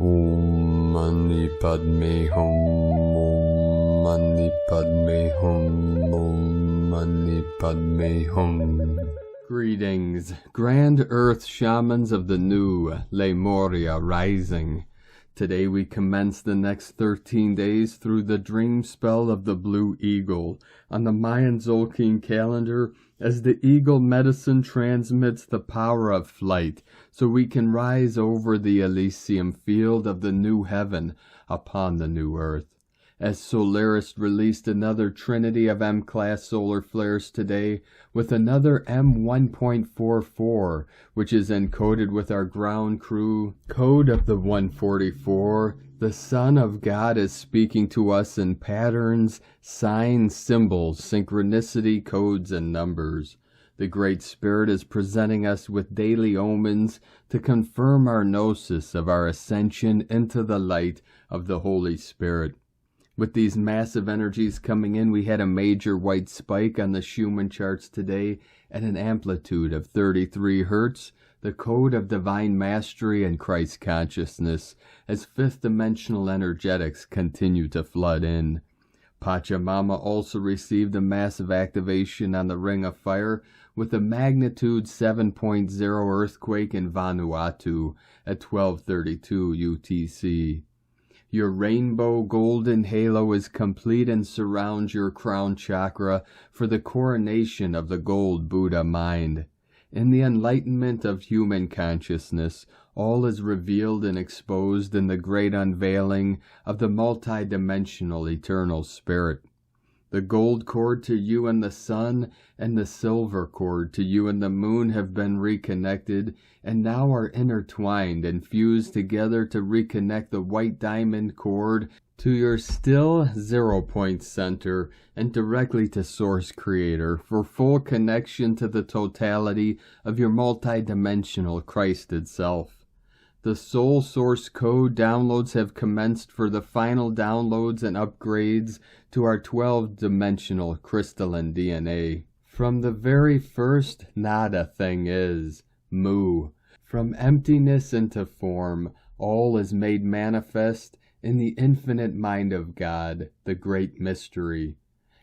Om Mani Padme Hum, Om Mani Padme Hum, Om Mani Padme Hum. Greetings, Grand Earth Shamans of the new Lemuria rising. Today we commence the next 13 days through the dream spell of the Blue Eagle on the Mayan Zolkin calendar, as the eagle medicine transmits the power of flight so we can rise over the Elysium field of the new heaven upon the new earth. As Solaris released another trinity of M-class solar flares today with another M1.44, which is encoded with our ground crew code of the 144, the Son of God is speaking to us in patterns, signs, symbols, synchronicity, codes, and numbers. The Great Spirit is presenting us with daily omens to confirm our gnosis of our ascension into the light of the Holy Spirit. With these massive energies coming in, we had a major white spike on the Schumann charts today at an amplitude of 33 Hertz, the code of divine mastery and Christ consciousness, as fifth-dimensional energetics continue to flood in. Pachamama also received a massive activation on the Ring of Fire with a magnitude 7.0 earthquake in Vanuatu at 12:32 UTC. Your rainbow golden halo is complete and surrounds your crown chakra for the coronation of the gold Buddha mind. In the enlightenment of human consciousness, all is revealed and exposed in the great unveiling of the multidimensional eternal spirit. The gold cord to you and the sun, and the silver cord to you and the moon have been reconnected, and now are intertwined and fused together to reconnect the white diamond cord to your still 0 point center and directly to Source Creator for full connection to the totality of your multidimensional Christed self. The Soul Source Code downloads have commenced for the final downloads and upgrades to our 12-dimensional crystalline DNA. From the very first nada thing is, Mu. From emptiness into form, all is made manifest in the infinite mind of God, the great mystery.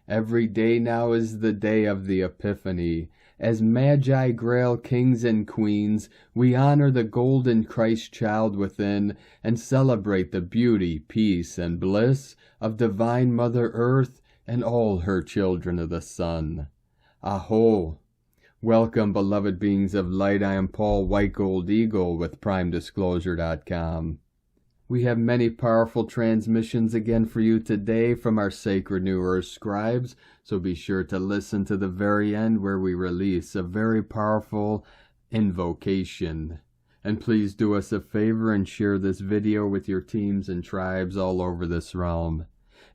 Every day now is the day of the Epiphany. As Magi Grail kings and queens, we honor the golden Christ child within and celebrate the beauty, peace, and bliss of divine Mother Earth and all her children of the sun. Aho! Welcome, beloved beings of light. I am Paul White Gold Eagle with PrimeDisclosure.com. We have many powerful transmissions again for you today from our sacred New Earth scribes, so be sure to listen to the very end where we release a very powerful invocation. And please do us a favor and share this video with your teams and tribes all over this realm.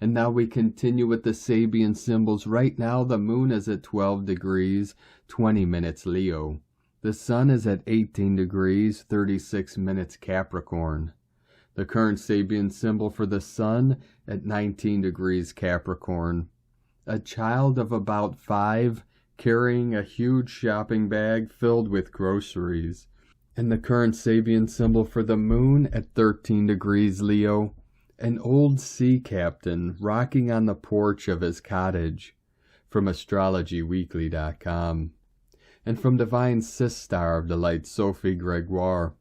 And now we continue with the Sabian symbols. Right now the moon is at 12 degrees, 20 minutes Leo. The sun is at 18 degrees, 36 minutes Capricorn. The current Sabian symbol for the sun at 19 degrees Capricorn. A child of about 5 carrying a huge shopping bag filled with groceries. And the current Sabian symbol for the moon at 13 degrees Leo. An old sea captain rocking on the porch of his cottage. From AstrologyWeekly.com. And from Divine Sistar of the Light, Sophie Gregoire.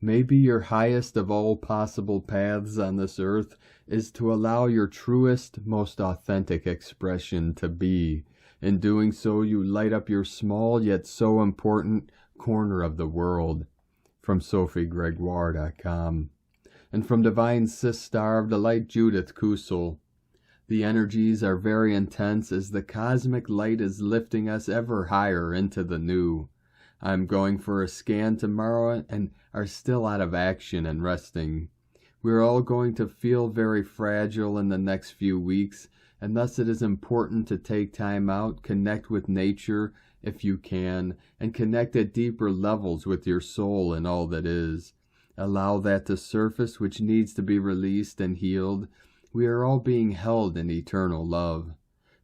Maybe your highest of all possible paths on this earth is to allow your truest, most authentic expression to be. In doing so, you light up your small yet so important corner of the world. From SophieGregoire.com. And from Divine Sistar of the Light, Judith Kusel. The energies are very intense as the cosmic light is lifting us ever higher into the new. I'm going for a scan tomorrow and are still out of action and resting. We're all going to feel very fragile in the next few weeks, and thus it is important to take time out, connect with nature if you can, and connect at deeper levels with your soul and all that is. Allow that to surface which needs to be released and healed. We are all being held in eternal love.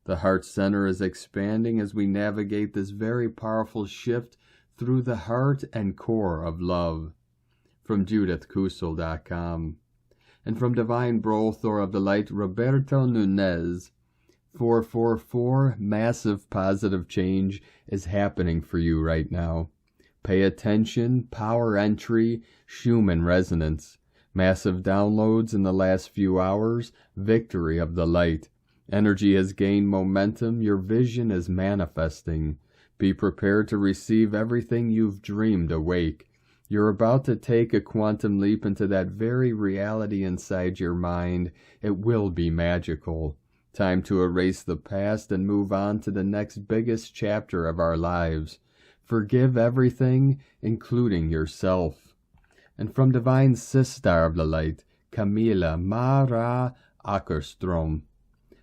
The heart center is expanding as we navigate this very powerful shift through the heart and core of love. from JudithKusel.com. And from Divine Brothor of the Light, Roberto Nunez, 444, massive positive change is happening for you right now. Pay attention, power entry, Schumann resonance. Massive downloads in the last few hours, victory of the light. Energy has gained momentum, your vision is manifesting. Be prepared to receive everything you've dreamed awake. You're about to take a quantum leap into that very reality inside your mind. It will be magical. Time to erase the past and move on to the next biggest chapter of our lives. Forgive everything, including yourself. And from Divine Sister of the Light, Camila Mara Ackerstrom,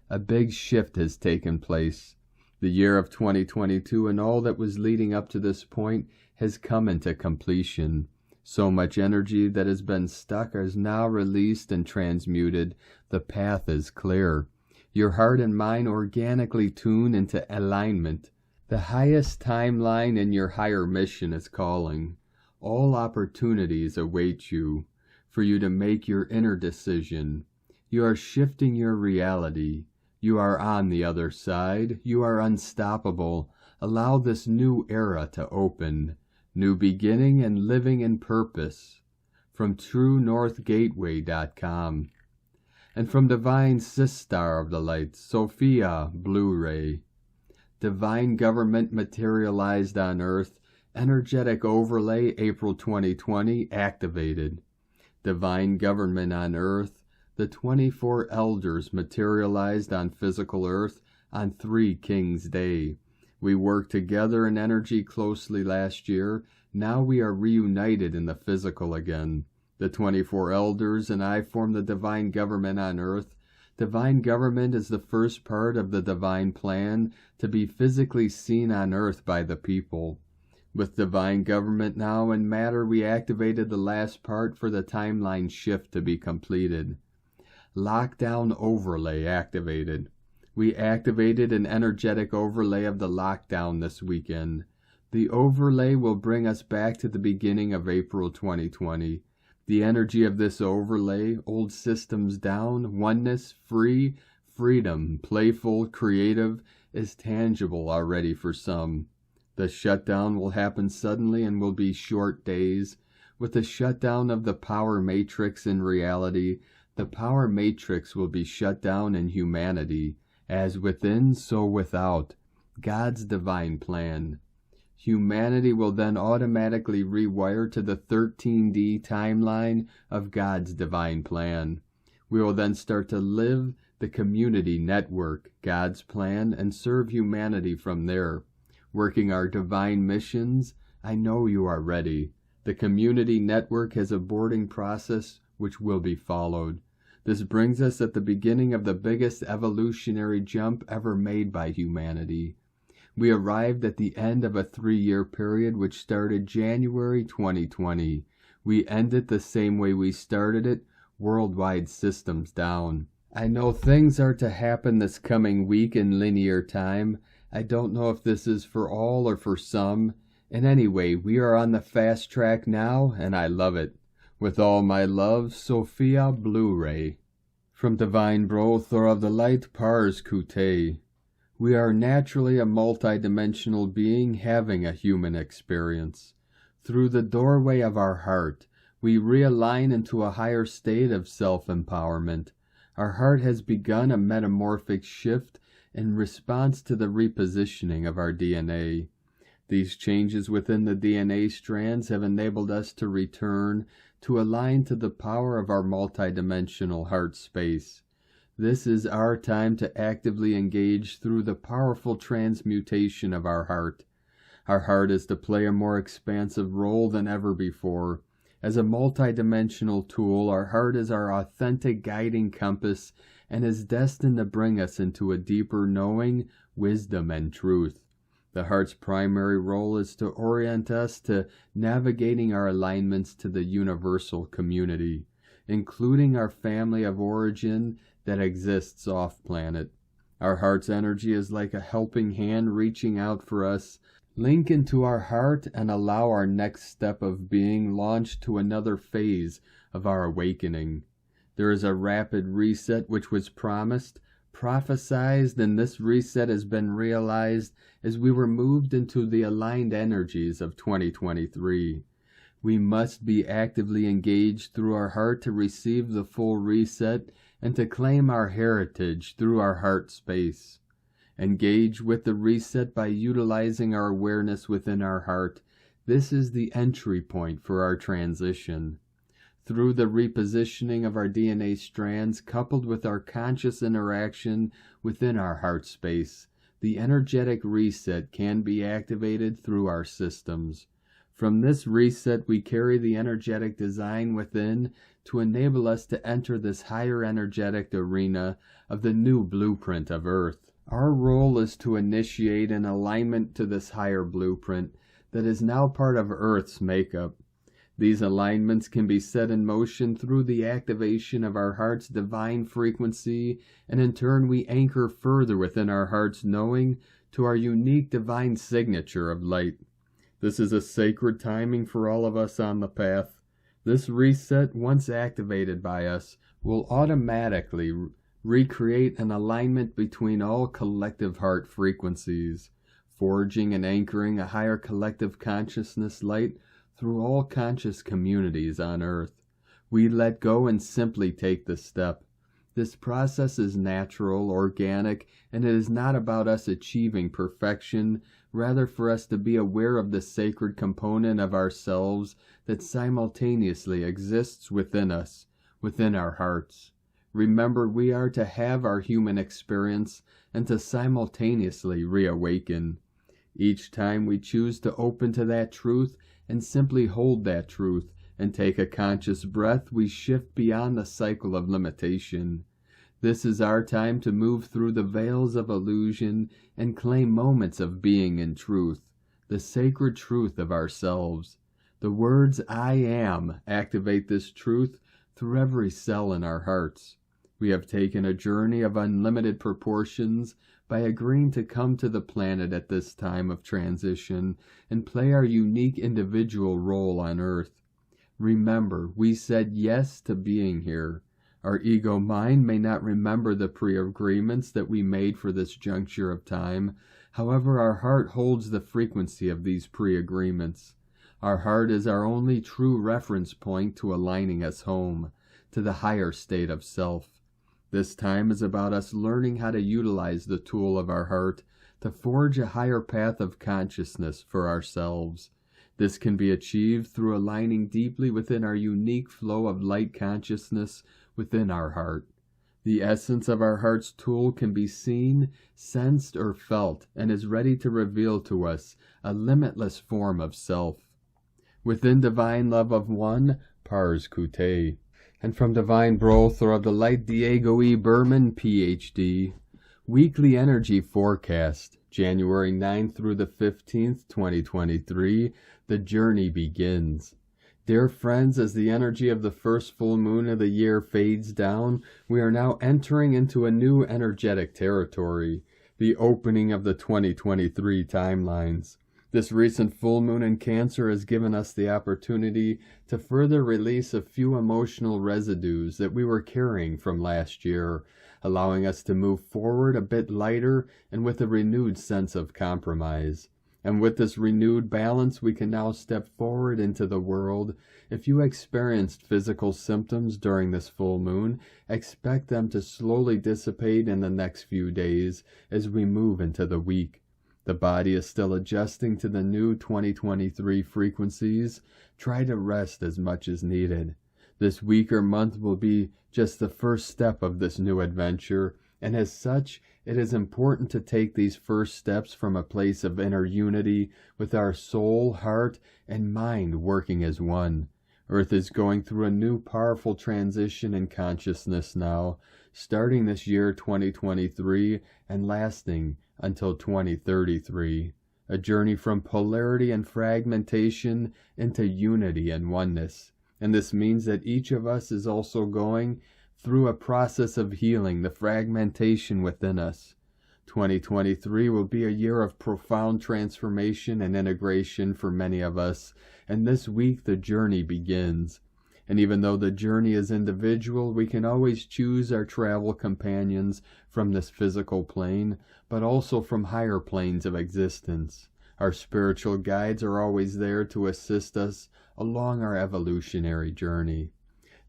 a big shift has taken place. The year of 2022 and all that was leading up to this point has come into completion. So much energy that has been stuck is now released and transmuted. The path is clear. Your heart and mind organically tune into alignment. The highest timeline in your higher mission is calling. All opportunities await you for you to make your inner decision. You are shifting your reality. You are on the other side. You are unstoppable. Allow this new era to open. New beginning and living in purpose. From TrueNorthGateway.com. And from Divine Sister of the Light, Sophia Blu-ray. Divine Government materialized on Earth. Energetic overlay April 2020 activated. Divine Government on Earth. The 24 elders materialized on physical Earth on 3 Kings Day. We worked together in energy closely last year. Now we are reunited in the physical again. The 24 elders and I form the Divine Government on Earth. Divine Government is the first part of the divine plan to be physically seen on Earth by the people. With Divine Government now in matter, we activated the last part for the timeline shift to be completed. Lockdown overlay activated. We activated an energetic overlay of the lockdown this weekend. The overlay will bring us back to the beginning of April 2020. The energy of this overlay, old systems down, oneness, free, freedom, playful, creative, is tangible already for some. The shutdown will happen suddenly and will be short days. With the shutdown of the power matrix in reality, the power matrix will be shut down in humanity, as within, so without. God's divine plan. Humanity will then automatically rewire to the 13D timeline of God's divine plan. We will then start to live the community network, God's plan, and serve humanity from there. Working our divine missions, I know you are ready. The community network has a boarding process which will be followed. This brings us at the beginning of the biggest evolutionary jump ever made by humanity. We arrived at the end of a 3-year period which started January 2020. We end it the same way we started it, worldwide systems down. I know things are to happen this coming week in linear time. I don't know if this is for all or for some. And anyway, we are on the fast track now, and I love it. With all my love, Sophia Blu-ray. From Divine Brothor of the Light, Pars Kute. We are naturally a multidimensional being having a human experience. Through the doorway of our heart, we realign into a higher state of self-empowerment. Our heart has begun a metamorphic shift in response to the repositioning of our DNA. These changes within the DNA strands have enabled us to return to align to the power of our multidimensional heart space. This is our time to actively engage through the powerful transmutation of our heart. Our heart is to play a more expansive role than ever before. As a multidimensional tool, our heart is our authentic guiding compass and is destined to bring us into a deeper knowing, wisdom, and truth. The heart's primary role is to orient us to navigating our alignments to the universal community, including our family of origin that exists off-planet. Our heart's energy is like a helping hand reaching out for us Link into our heart and allow our next step of being launched to another phase of our awakening. There is a rapid reset which was promised, prophesized, and this reset has been realized as we were moved into the aligned energies of 2023. We must be actively engaged through our heart to receive the full reset and to claim our heritage through our heart space. Engage with the reset by utilizing our awareness within our heart. This is the entry point for our transition. Through the repositioning of our DNA strands, coupled with our conscious interaction within our heart space, the energetic reset can be activated through our systems. From this reset, we carry the energetic design within to enable us to enter this higher energetic arena of the new blueprint of Earth. Our role is to initiate an alignment to this higher blueprint that is now part of Earth's makeup. These alignments can be set in motion through the activation of our heart's divine frequency, and in turn we anchor further within our heart's knowing to our unique divine signature of light. This is a sacred timing for all of us on the path. This reset, once activated by us, will automatically recreate an alignment between all collective heart frequencies, forging and anchoring a higher collective consciousness light through all conscious communities on Earth. We let go and simply take the step. This process is natural, organic, and it is not about us achieving perfection, rather for us to be aware of the sacred component of ourselves that simultaneously exists within us, within our hearts. Remember, we are to have our human experience and to simultaneously reawaken. Each time we choose to open to that truth and simply hold that truth and take a conscious breath, we shift beyond the cycle of limitation. This is our time to move through the veils of illusion and claim moments of being in truth, the sacred truth of ourselves. The words "I am" activate this truth through every cell in our hearts. We have taken a journey of unlimited proportions by agreeing to come to the planet at this time of transition and play our unique individual role on Earth. Remember, we said yes to being here. Our ego mind may not remember the pre-agreements that we made for this juncture of time. However, our heart holds the frequency of these pre-agreements. Our heart is our only true reference point to aligning us home, to the higher state of self. This time is about us learning how to utilize the tool of our heart to forge a higher path of consciousness for ourselves. This can be achieved through aligning deeply within our unique flow of light consciousness within our heart. The essence of our heart's tool can be seen, sensed, or felt, and is ready to reveal to us a limitless form of self. Within divine love of one, Pars Kute. And from Divine Brother of the Light, Diego E. Berman, Ph.D., Weekly Energy Forecast, January 9th through the 15th, 2023, the journey begins. Dear friends, as the energy of the first full moon of the year fades down, we are now entering into a new energetic territory, the opening of the 2023 timelines. This recent full moon in Cancer has given us the opportunity to further release a few emotional residues that we were carrying from last year, allowing us to move forward a bit lighter and with a renewed sense of compromise. And with this renewed balance, we can now step forward into the world. If you experienced physical symptoms during this full moon, expect them to slowly dissipate in the next few days as we move into the week. The body is still adjusting to the new 2023 frequencies. Try to rest as much as needed. This week or month will be just the first step of this new adventure, and as such, it is important to take these first steps from a place of inner unity with our soul, heart, and mind working as one. Earth is going through a new powerful transition in consciousness now, starting this year 2023 and lasting until 2033, a journey from polarity and fragmentation into unity and oneness. And this means that each of us is also going through a process of healing the fragmentation within us. 2023 will be a year of profound transformation and integration for many of us, and this week the journey begins. And even though the journey is individual, we can always choose our travel companions from this physical plane, but also from higher planes of existence. Our spiritual guides are always there to assist us along our evolutionary journey.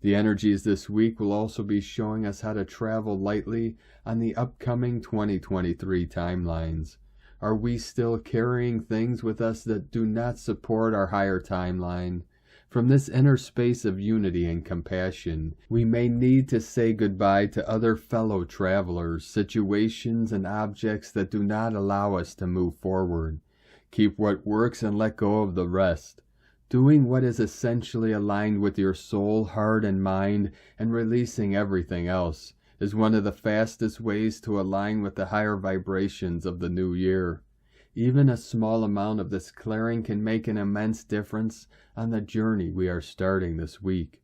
The energies this week will also be showing us how to travel lightly on the upcoming 2023 timelines. Are we still carrying things with us that do not support our higher timeline? From this inner space of unity and compassion, we may need to say goodbye to other fellow travelers, situations, and objects that do not allow us to move forward. Keep what works and let go of the rest. Doing what is essentially aligned with your soul, heart, and mind, and releasing everything else, is one of the fastest ways to align with the higher vibrations of the new year. Even a small amount of this clearing can make an immense difference on the journey we are starting this week.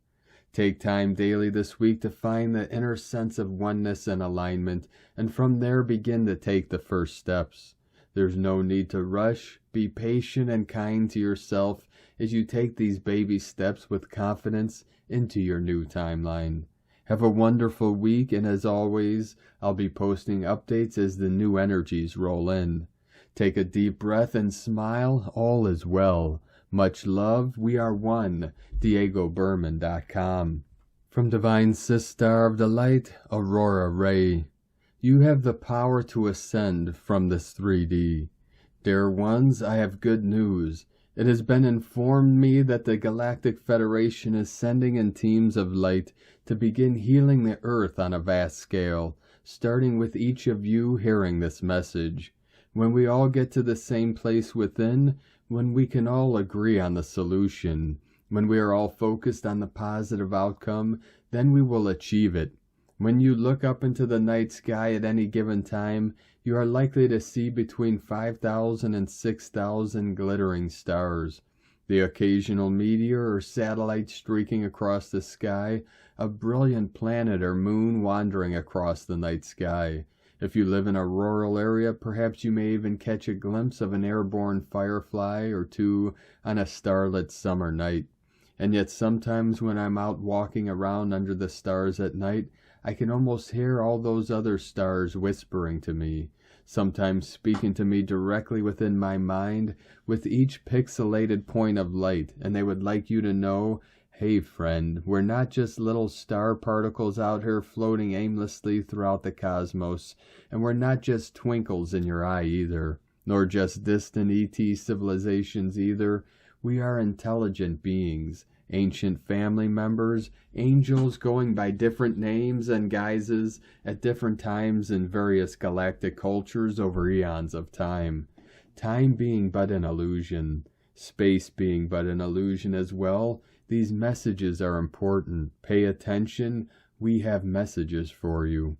Take time daily this week to find the inner sense of oneness and alignment, and from there begin to take the first steps. There's no need to rush. Be patient and kind to yourself as you take these baby steps with confidence into your new timeline. Have a wonderful week, and as always, I'll be posting updates as the new energies roll in. Take a deep breath and smile. All is well. Much love. We are one. DiegoBerman.com. From Divine Sister of the Light, Aurora Ray. You have the power to ascend from this 3D. Dear ones, I have good news. It has been informed me that the Galactic Federation is sending in teams of light to begin healing the Earth on a vast scale, starting with each of you hearing this message. When we all get to the same place within, when we can all agree on the solution, when we are all focused on the positive outcome, then we will achieve it. When you look up into the night sky at any given time, you are likely to see between 5,000 and 6,000 glittering stars. The occasional meteor or satellite streaking across the sky, a brilliant planet or moon wandering across the night sky. If you live in a rural area, perhaps you may even catch a glimpse of an airborne firefly or two on a starlit summer night. And yet sometimes when I'm out walking around under the stars at night, I can almost hear all those other stars whispering to me, sometimes speaking to me directly within my mind with each pixelated point of light, and they would like you to know, hey friend, we're not just little star particles out here floating aimlessly throughout the cosmos, and we're not just twinkles in your eye either, nor just distant ET civilizations either. We are intelligent beings, ancient family members, angels going by different names and guises at different times in various galactic cultures over eons of time. Time being but an illusion, space being but an illusion as well. These messages are important. Pay attention. We have messages for you.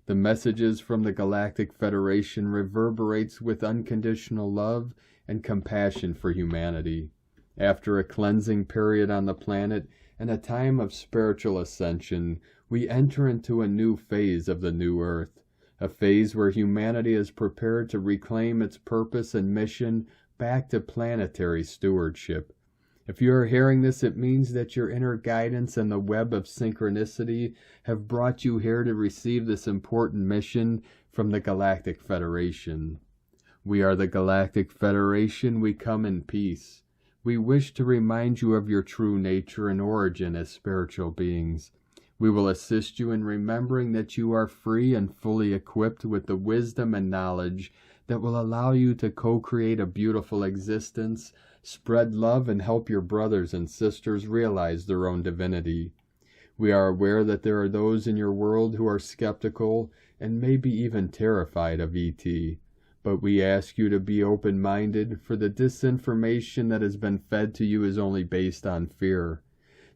The messages from the Galactic Federation reverberates with unconditional love and compassion for humanity. After a cleansing period on the planet and a time of spiritual ascension, we enter into a new phase of the new Earth, a phase where humanity is prepared to reclaim its purpose and mission back to planetary stewardship. If you are hearing this, it means that your inner guidance and the web of synchronicity have brought you here to receive this important mission from the Galactic Federation. We are the Galactic Federation. We come in peace. We wish to remind you of your true nature and origin as spiritual beings. We will assist you in remembering that you are free and fully equipped with the wisdom and knowledge that will allow you to co-create a beautiful existence, spread love, and help your brothers and sisters realize their own divinity. We are aware that there are those in your world who are skeptical and maybe even terrified of ET. But we ask you to be open-minded, for the disinformation that has been fed to you is only based on fear.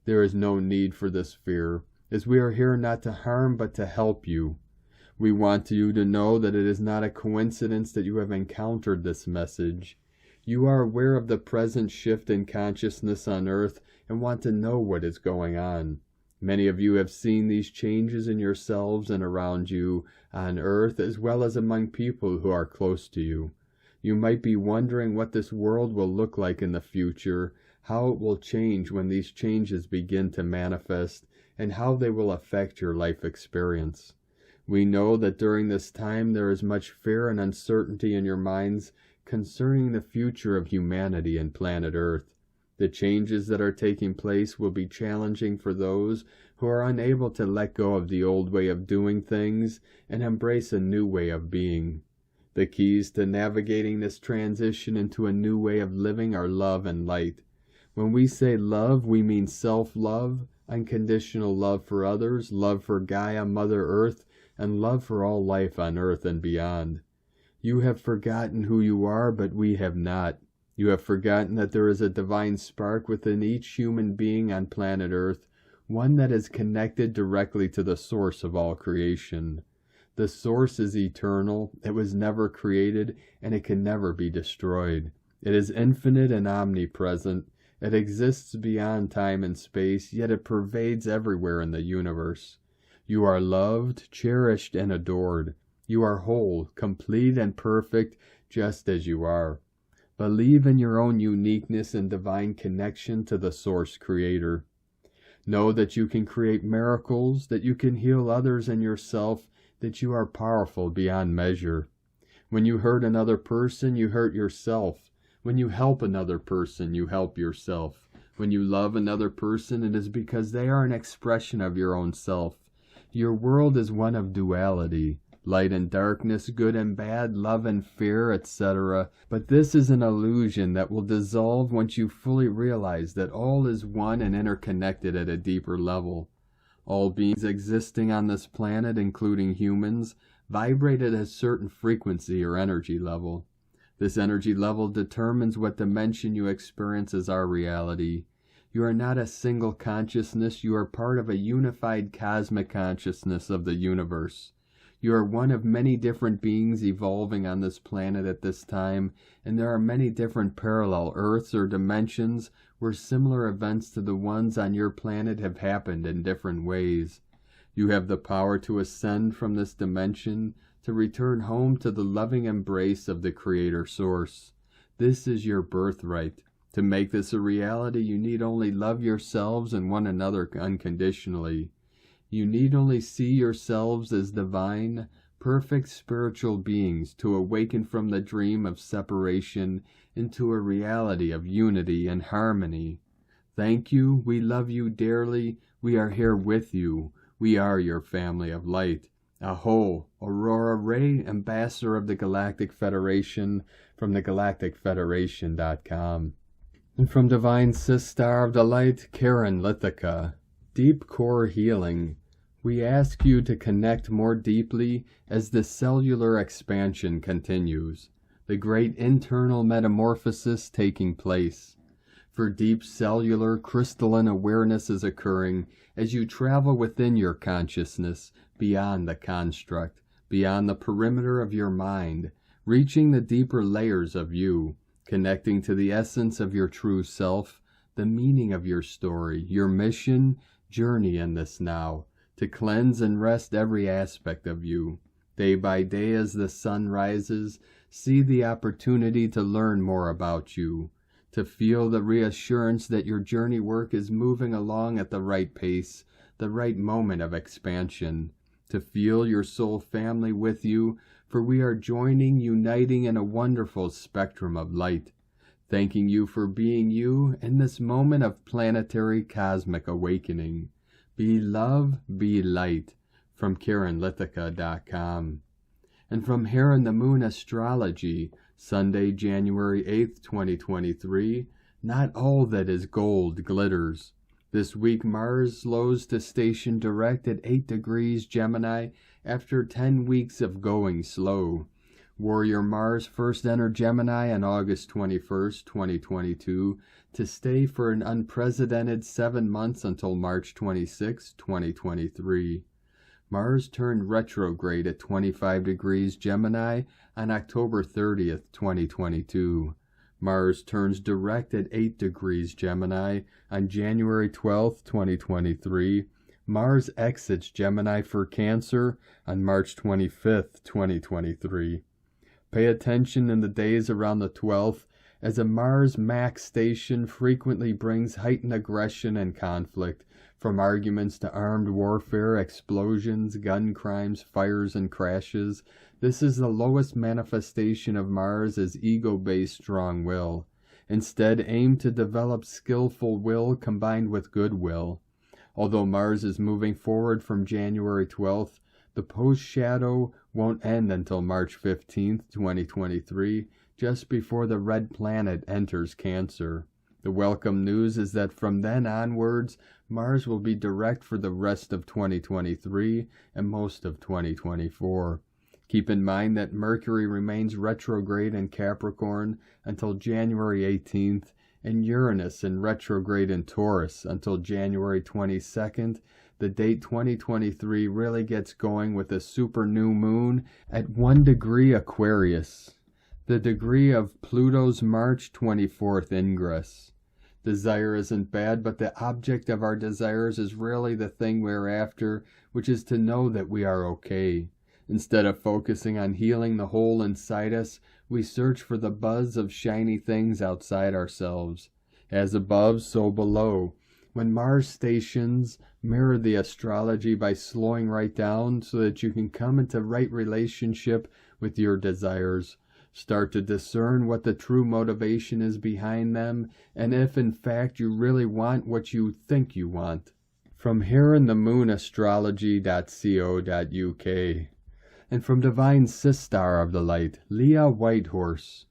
There is no need for this fear, as we are here not to harm but to help you. We want you to know that it is not a coincidence that you have encountered this message. You are aware of the present shift in consciousness on Earth and want to know what is going on. Many of you have seen these changes in yourselves and around you on Earth, as well as among people who are close to you. You might be wondering what this world will look like in the future, how it will change when these changes begin to manifest, and how they will affect your life experience. We know that during this time there is much fear and uncertainty in your minds concerning the future of humanity and planet Earth. The changes that are taking place will be challenging for those who are unable to let go of the old way of doing things and embrace a new way of being. The keys to navigating this transition into a new way of living are love and light. When we say love, we mean self-love, unconditional love for others, love for Gaia, Mother Earth, and love for all life on Earth and beyond. You have forgotten who you are, but we have not. You have forgotten that there is a divine spark within each human being on planet Earth, one that is connected directly to the source of all creation. The source is eternal, it was never created, and it can never be destroyed. It is infinite and omnipresent. It exists beyond time and space, yet it pervades everywhere in the universe. You are loved, cherished, and adored. You are whole, complete, and perfect, just as you are. Believe in your own uniqueness and divine connection to the Source Creator. Know that you can create miracles, that you can heal others and yourself, that you are powerful beyond measure. When you hurt another person, you hurt yourself. When you help another person, you help yourself. When you love another person, it is because they are an expression of your own self. Your world is one of duality. Light and darkness, good and bad, love and fear, etc. But this is an illusion that will dissolve once you fully realize that all is one and interconnected at a deeper level. All beings existing on this planet, including humans, vibrate at a certain frequency or energy level. This energy level determines what dimension you experience as our reality. You are not a single consciousness, you are part of a unified cosmic consciousness of the universe. You are one of many different beings evolving on this planet at this time, and there are many different parallel Earths or dimensions where similar events to the ones on your planet have happened in different ways. You have the power to ascend from this dimension, to return home to the loving embrace of the Creator Source. This is your birthright. To make this a reality, you need only love yourselves and one another unconditionally. You need only see yourselves as divine, perfect spiritual beings to awaken from the dream of separation into a reality of unity and harmony. Thank you. We love you dearly. We are here with you. We are your family of light. Aho, Aurora Ray, Ambassador of the Galactic Federation, from thegalacticfederation.com. And from Divine Sister of the Light, Karen Lithica. Deep Core Healing. We ask you to connect more deeply as the cellular expansion continues, the great internal metamorphosis taking place. For deep cellular crystalline awareness is occurring as you travel within your consciousness, beyond the construct, beyond the perimeter of your mind, reaching the deeper layers of you, connecting to the essence of your true self, the meaning of your story, your mission, journey in this now, to cleanse and rest every aspect of you. Day by day as the sun rises, see the opportunity to learn more about you, to feel the reassurance that your journey work is moving along at the right pace, the right moment of expansion, to feel your soul family with you, for we are joining, uniting in a wonderful spectrum of light, thanking you for being you in this moment of planetary cosmic awakening. Be love, be light, from KarenLithica.com. And from Here in the Moon Astrology, Sunday, January 8th, 2023, not all that is gold glitters. This week Mars slows to station direct at 8 degrees Gemini after 10 weeks of going slow. Warrior Mars first entered Gemini on August 21st, 2022, to stay for an unprecedented 7 months until March 26, 2023. Mars turned retrograde at 25 degrees Gemini on October 30th, 2022. Mars turns direct at 8 degrees Gemini on January 12th, 2023, Mars exits Gemini for Cancer on March 25th, 2023. Pay attention in the days around the 12th, as a Mars max station frequently brings heightened aggression and conflict, from arguments to armed warfare, explosions, gun crimes, fires, and crashes. This is the lowest manifestation of Mars as ego-based strong will. Instead, aim to develop skillful will combined with goodwill. Although Mars is moving forward from January 12th, the post-shadow won't end until March 15th, 2023, just before the red planet enters Cancer. The welcome news is that from then onwards, Mars will be direct for the rest of 2023 and most of 2024. Keep in mind that Mercury remains retrograde in Capricorn until January 18th, and Uranus in retrograde in Taurus until January 22nd. The date 2023 really gets going with a super new moon at 1 degree Aquarius, the degree of Pluto's March 24th ingress. Desire isn't bad, but the object of our desires is really the thing we're after, which is to know that we are okay. Instead of focusing on healing the hole inside us, we search for the buzz of shiny things outside ourselves. As above, so below. When Mars stations, mirror the astrology by slowing right down so that you can come into right relationship with your desires. Start to discern what the true motivation is behind them, and if in fact you really want what you think you want. From here in the moonastrology.co.uk. And from Divine Sistar of the Light, Leah Whitehorse.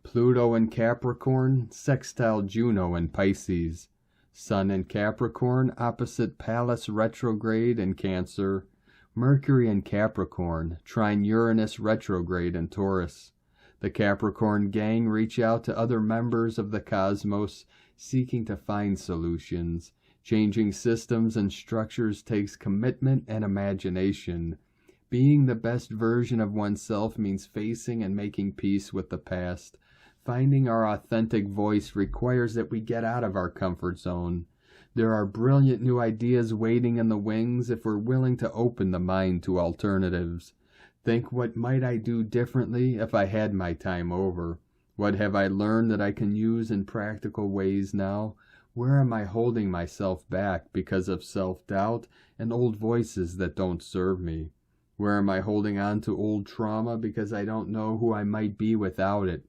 Pluto in Capricorn, sextile Juno in Pisces. Sun in Capricorn, opposite Pallas retrograde in Cancer. Mercury in Capricorn, trine Uranus retrograde in Taurus. The Capricorn gang reach out to other members of the cosmos, seeking to find solutions. Changing systems and structures takes commitment and imagination. Being the best version of oneself means facing and making peace with the past. Finding our authentic voice requires that we get out of our comfort zone. There are brilliant new ideas waiting in the wings if we're willing to open the mind to alternatives. Think, what might I do differently if I had my time over? What have I learned that I can use in practical ways now? Where am I holding myself back because of self-doubt and old voices that don't serve me? Where am I holding on to old trauma because I don't know who I might be without it?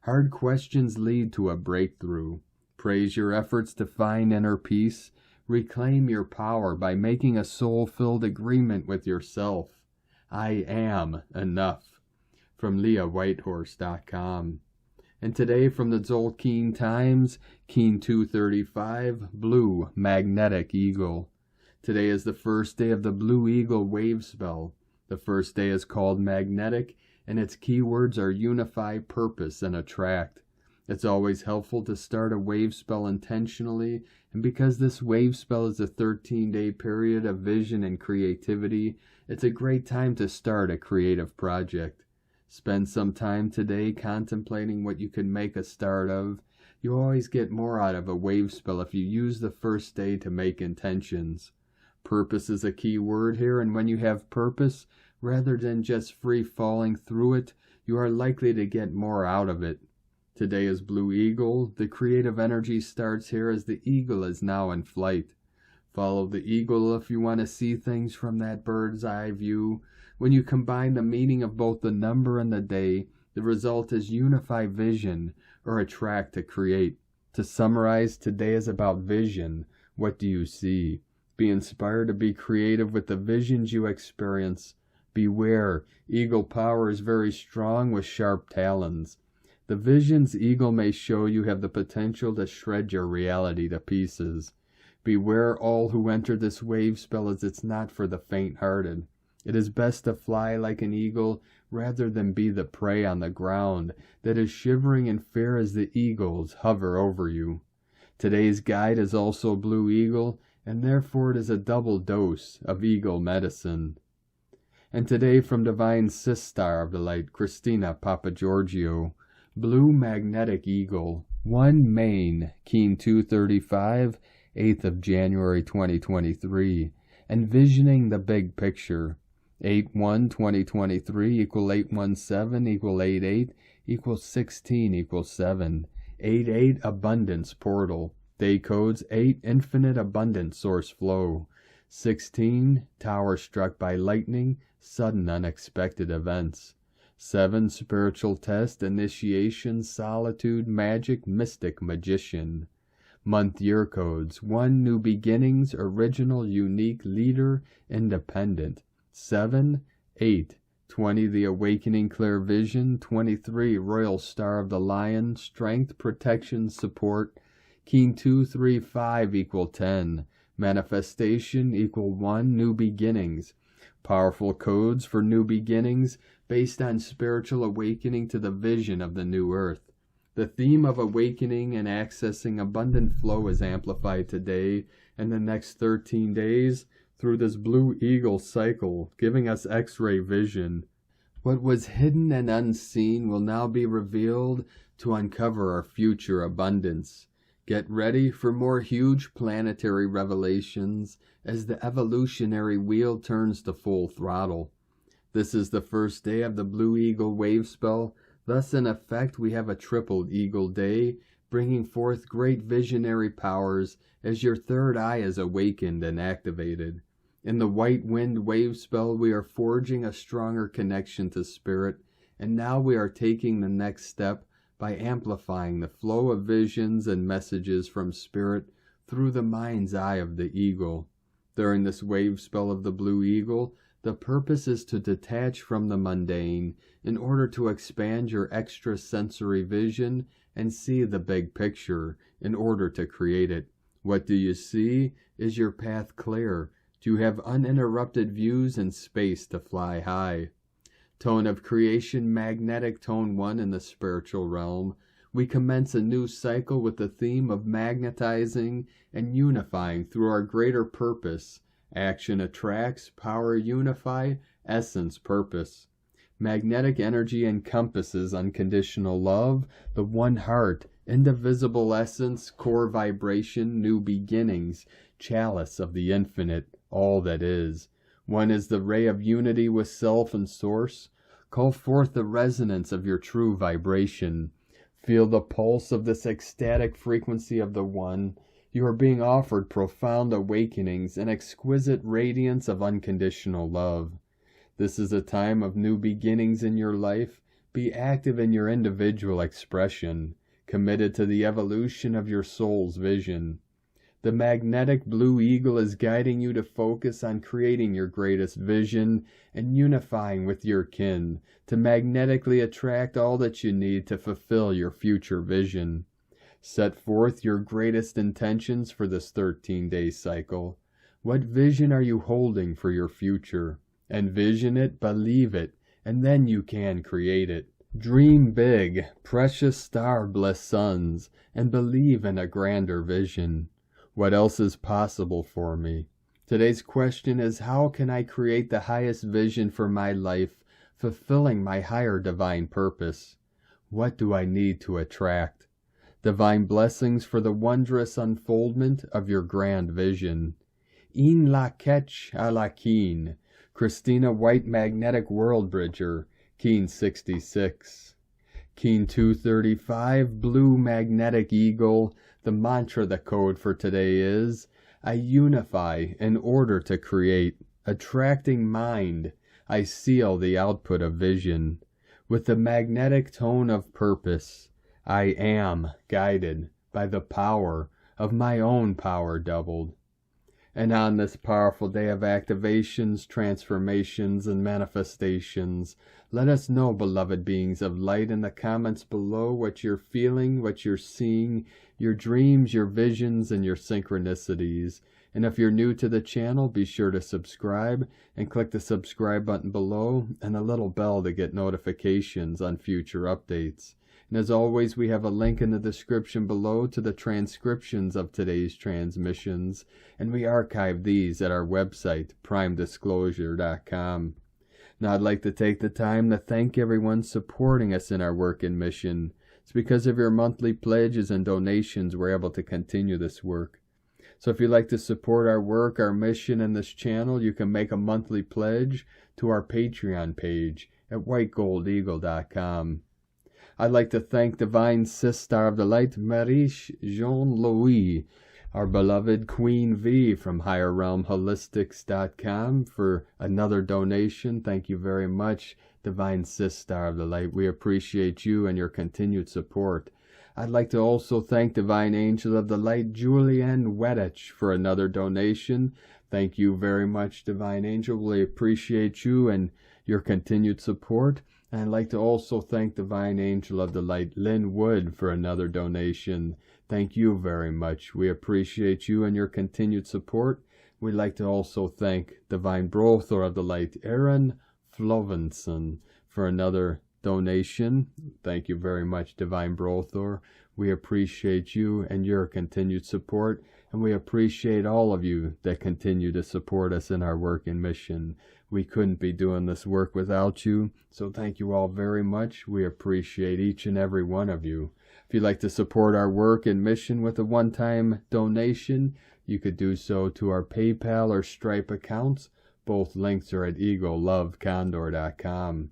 Hard questions lead to a breakthrough. Praise your efforts to find inner peace. Reclaim your power by making a soul-filled agreement with yourself. I am enough. From LeahWhitehorse.com. And today from the Zolkeen Times, Keen 235, Blue Magnetic Eagle. Today is the first day of the Blue Eagle wave spell. The first day is called Magnetic, and its keywords are unify, purpose, and attract. It's always helpful to start a wave spell intentionally, and because this wave spell is a 13-day period of vision and creativity, it's a great time to start a creative project. Spend some time today contemplating what you can make a start of. You always get more out of a wave spell if you use the first day to make intentions. Purpose is a key word here, and when you have purpose, rather than just free falling through it, you are likely to get more out of it. Today is Blue Eagle. The creative energy starts here as the eagle is now in flight. Follow the eagle if you want to see things from that bird's eye view. When you combine the meaning of both the number and the day, the result is unify vision, or attract to create. To summarize, today is about vision. What do you see? Be inspired to be creative with the visions you experience. Beware, eagle power is very strong with sharp talons. The visions eagle may show you have the potential to shred your reality to pieces. Beware all who enter this wave spell, as it's not for the faint-hearted. It is best to fly like an eagle rather than be the prey on the ground that is shivering in fear as the eagles hover over you. Today's guide is also Blue Eagle, and therefore it is a double dose of eagle medicine. And today from Divine Sistar of the Light, Christina Papagiorgio, Blue Magnetic Eagle, 1 Main, Keen 235, 8th of January 2023. envisioning the big picture. 8-1-2023 equal 817 equal 88 equals 16 equals 7. 88 abundance portal. Day codes 8 infinite abundant source flow. 16 tower struck by lightning, sudden unexpected events. 7 spiritual test, initiation, solitude, magic, mystic, magician. Month year codes 1 new beginnings, original, unique, leader, independent. 7, 8, 20 the awakening, clear vision. 23 royal star of the lion, strength, protection, support. Keen 2, 3, 5 equal 10. Manifestation equal 1 new beginnings. Powerful codes for new beginnings based on spiritual awakening to the vision of the new earth. The theme of awakening and accessing abundant flow is amplified today and the next 13 days through this blue eagle cycle, giving us X-ray vision. What was hidden and unseen will now be revealed to uncover our future abundance. Get ready for more huge planetary revelations as the evolutionary wheel turns to full throttle. This is the first day of the Blue Eagle wave spell. Thus, in effect, we have a triple eagle day, bringing forth great visionary powers as your third eye is awakened and activated. In the white wind wave spell, we are forging a stronger connection to spirit, and now we are taking the next step by amplifying the flow of visions and messages from spirit through the mind's eye of the eagle. During this wave spell of the Blue Eagle, the purpose is to detach from the mundane in order to expand your extrasensory vision and see the big picture in order to create it. What do you see? Is your path clear? Do you have uninterrupted views and space to fly high? Tone of creation, magnetic tone 1 in the spiritual realm. We commence a new cycle with the theme of magnetizing and unifying through our greater purpose. Action attracts, power unify, essence purpose. Magnetic energy encompasses unconditional love, the one heart, indivisible essence, core vibration, new beginnings, chalice of the infinite, all that is. One is the ray of unity with self and source. Call forth the resonance of your true vibration. Feel the pulse of this ecstatic frequency of the one. You are being offered profound awakenings and exquisite radiance of unconditional love. This is a time of new beginnings in your life. Be active in your individual expression, committed to the evolution of your soul's vision. The magnetic blue eagle is guiding you to focus on creating your greatest vision and unifying with your kin to magnetically attract all that you need to fulfill your future vision. Set forth your greatest intentions for this 13-day cycle. What vision are you holding for your future? Envision it, believe it, and then you can create it. Dream big, precious star-blessed sons, and believe in a grander vision. What else is possible for me? Today's question is, how can I create the highest vision for my life, fulfilling my higher divine purpose? What do I need to attract? Divine blessings for the wondrous unfoldment of your grand vision. In la ketch a la keen. Christina White Magnetic World Bridger, Keen 66. Keen 235, Blue Magnetic Eagle. The mantra, the code for today is, I unify in order to create. Attracting mind, I seal the output of vision. With the magnetic tone of purpose, I am guided by the power of my own power doubled. And on this powerful day of activations, transformations, and manifestations, let us know, beloved beings of light, in the comments below what you're feeling, what you're seeing, your dreams, your visions, and your synchronicities. And if you're new to the channel, be sure to subscribe and click the subscribe button below and the little bell to get notifications on future updates. And as always, we have a link in the description below to the transcriptions of today's transmissions, and we archive these at our website, primedisclosure.com. Now, I'd like to take the time to thank everyone supporting us in our work and mission. It's because of your monthly pledges and donations we're able to continue this work. So if you'd like to support our work, our mission, and this channel, you can make a monthly pledge to our Patreon page at whitegoldeagle.com. I'd like to thank Divine Sister of the Light, Marie Jean-Louis, our beloved Queen V from HigherRealmHolistics.com for another donation. Thank you very much, Divine Sister of the Light. We appreciate you and your continued support. I'd like to also thank Divine Angel of the Light, Julianne Weddich, for another donation. Thank you very much, Divine Angel. We appreciate you and your continued support. And I'd like to also thank Divine Angel of the Light, Lynn Wood, for another donation. Thank you very much. We appreciate you and your continued support. We'd like to also thank Divine Brothor of the Light, Aaron Flovenson, for another donation. Thank you very much, Divine Brothor. We appreciate you and your continued support, and we appreciate all of you that continue to support us in our work and mission. We couldn't be doing this work without you, so thank you all very much. We appreciate each and every one of you. If you'd like to support our work and mission with a one-time donation, you could do so to our PayPal or Stripe accounts. Both links are at eaglelovecondor.com.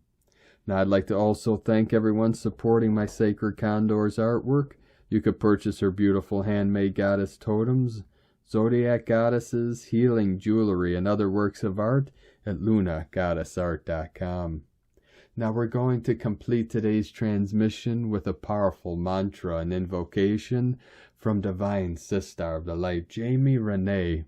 Now, I'd like to also thank everyone supporting my Sacred Condor's artwork. You could purchase her beautiful handmade goddess totems, zodiac goddesses, healing jewelry, and other works of art at lunagoddessart.com. Now, we're going to complete today's transmission with a powerful mantra and invocation from Divine Sister of the Light, Jamie Renee.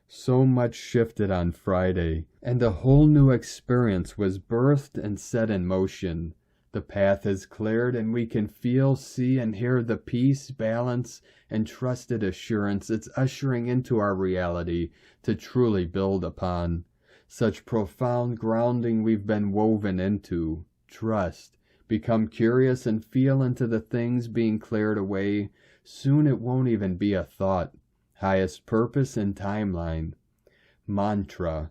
So much shifted on Friday, and a whole new experience was birthed and set in motion. The path is cleared, and we can feel, see, and hear the peace, balance, and trusted assurance it's ushering into our reality to truly build upon. Such profound grounding we've been woven into. Trust. Become curious and feel into the things being cleared away. Soon it won't even be a thought. Highest purpose and timeline. Mantra.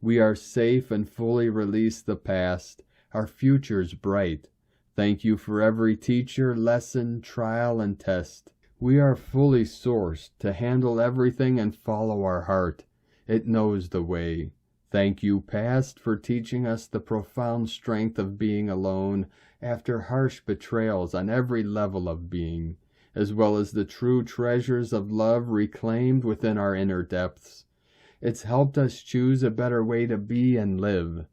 We are safe and fully release the past. Our future's bright. Thank you for every teacher, lesson, trial, and test. We are fully sourced to handle everything and follow our heart. It knows the way. Thank you, past, for teaching us the profound strength of being alone after harsh betrayals on every level of being, as well as the true treasures of love reclaimed within our inner depths. It's helped us choose a better way to be and live.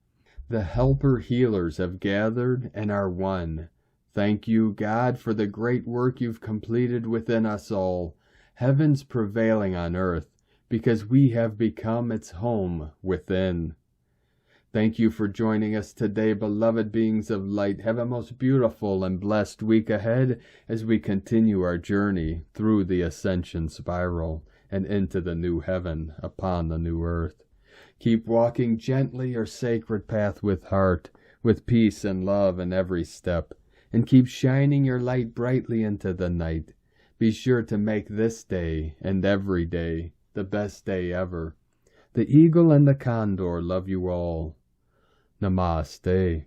The helper healers have gathered and are one. Thank you, God, for the great work you've completed within us all. Heaven's prevailing on earth, because we have become its home within. Thank you for joining us today, beloved beings of light. Have a most beautiful and blessed week ahead as we continue our journey through the Ascension spiral and into the new heaven upon the new earth. Keep walking gently your sacred path with heart, with peace and love in every step, and keep shining your light brightly into the night. Be sure to make this day and every day the best day ever. The eagle and the condor love you all. Namaste.